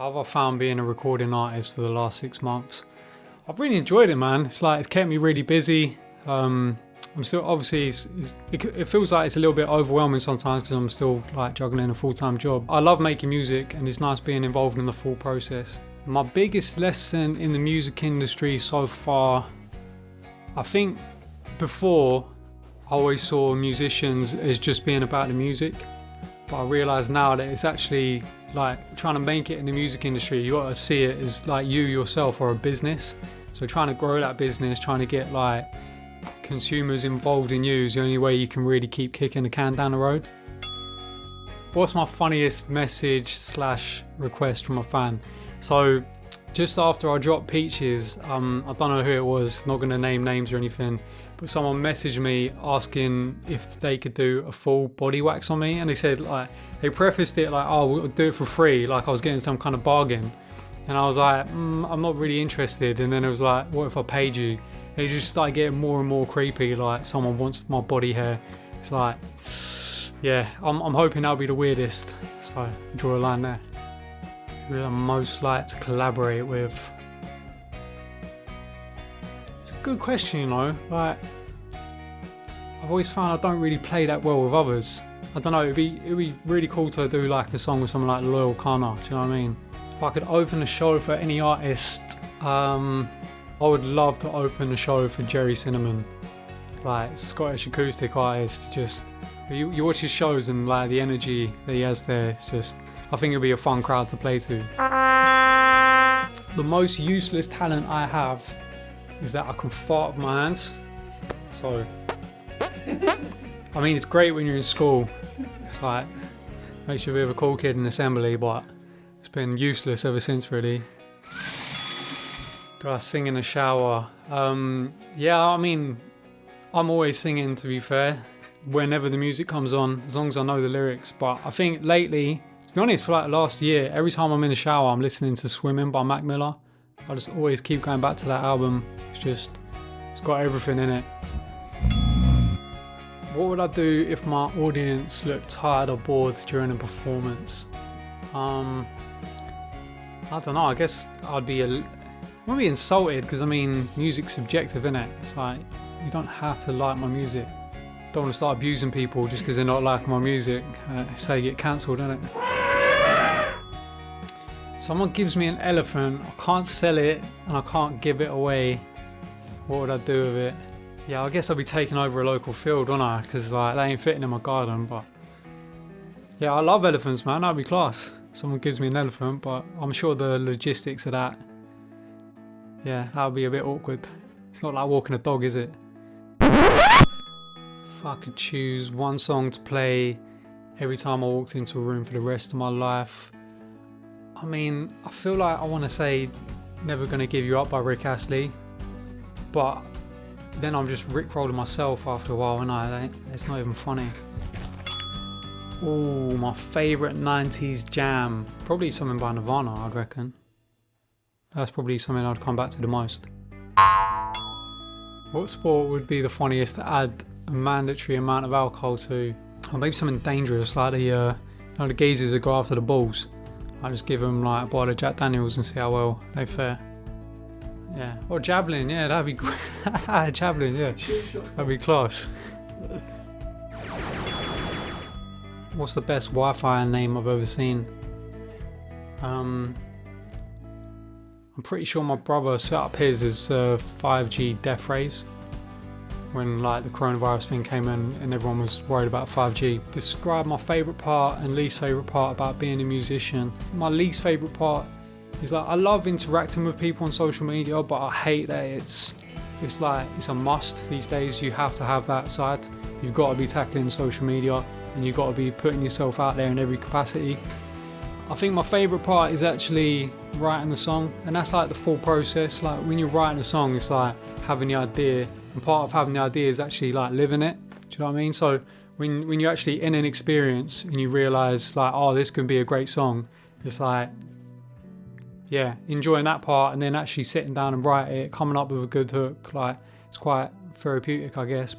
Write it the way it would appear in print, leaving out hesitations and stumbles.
How have I found being a recording artist for the last 6 months? I've really enjoyed it, man. It's kept me really busy. I'm still, obviously, it feels like it's a little bit overwhelming sometimes because I'm still like juggling a full-time job. I love making music and it's nice being involved in the full process. My biggest lesson in the music industry so far, I think before I always saw musicians as just being about the music, but I realise now that it's actually like trying to make it in the music industry. You got to see it as like you yourself are a business. So trying to grow that business, trying to get like consumers involved in you is the only way you can really keep kicking the can down the road. What's my funniest message / request from a fan? So just after I dropped Peaches, I don't know who it was, not going to name names or anything, but someone messaged me asking if they could do a full body wax on me, and they said like, they prefaced it like, oh, we'll do it for free, like I was getting some kind of bargain. And I was like, I'm not really interested. And then it was like, what if I paid you? And it just started getting more and more creepy, like someone wants my body hair. It's like, yeah, I'm hoping that'll be the weirdest. So I draw a line there. Who I most like to collaborate with? It's a good question, you know. Like, I've always found I don't really play that well with others. I don't know, it'd be really cool to do like a song with someone like Loyal Kana, do you know what I mean? If I could open a show for any artist, I would love to open a show for Jerry Cinnamon. Like, Scottish acoustic artist, just, you watch his shows and like the energy that he has there, it's just, I think it'd be a fun crowd to play to. The most useless talent I have is that I can fart with my hands. So, I mean, it's great when you're in school. It's like, makes you a bit of a cool kid in assembly, but it's been useless ever since, really. Do I sing in the shower? Yeah, I mean, I'm always singing, to be fair, whenever the music comes on, as long as I know the lyrics. But I think lately, to be honest, for like the last year, every time I'm in the shower, I'm listening to Swimming by Mac Miller. I just always keep going back to that album. It's got everything in it. What would I do if my audience looked tired or bored during a performance? I don't know, I guess I'd be insulted, because I mean, music's subjective, innit? It's like, you don't have to like my music. Don't want to start abusing people just because they're not liking my music. It's how you get cancelled, isn't it? Someone gives me an elephant, I can't sell it and I can't give it away. What would I do with it? Yeah, I guess I'll be taking over a local field, won't I? Because like, they ain't fitting in my garden, but yeah, I love elephants, man, that'd be class. Someone gives me an elephant, but I'm sure the logistics of that, yeah, that would be a bit awkward. It's not like walking a dog, is it? If I could choose one song to play every time I walked into a room for the rest of my life, I mean, I feel like I want to say Never Gonna Give You Up by Rick Astley, but then I'm just rickrolling myself after a while, and it's not even funny. Ooh, my favourite 90s jam. Probably something by Nirvana, I'd reckon. That's probably something I'd come back to the most. What sport would be the funniest to add a mandatory amount of alcohol to? Or maybe something dangerous, like the geezers that go after the balls. I just give them like a bottle of Jack Daniels and see how well they fare. Yeah, or javelin, yeah, that'd be great. Javelin, yeah, that'd be class. What's the best Wi-Fi name I've ever seen? I'm pretty sure my brother set up his as 5G death rays when like the coronavirus thing came in and everyone was worried about 5G. Describe my favourite part and least favourite part about being a musician. My least favourite part is like, I love interacting with people on social media, but I hate that it's like, it's a must these days. You have to have that side. You've got to be tackling social media and you've got to be putting yourself out there in every capacity. I think my favourite part is actually writing the song, and that's like the full process. Like when you're writing a song, it's like having the idea, and part of having the idea is actually like living it. Do you know what I mean? So when you're actually in an experience and you realise like, oh, this can be a great song, it's like, yeah, enjoying that part, and then actually sitting down and writing it, coming up with a good hook, like it's quite therapeutic, I guess.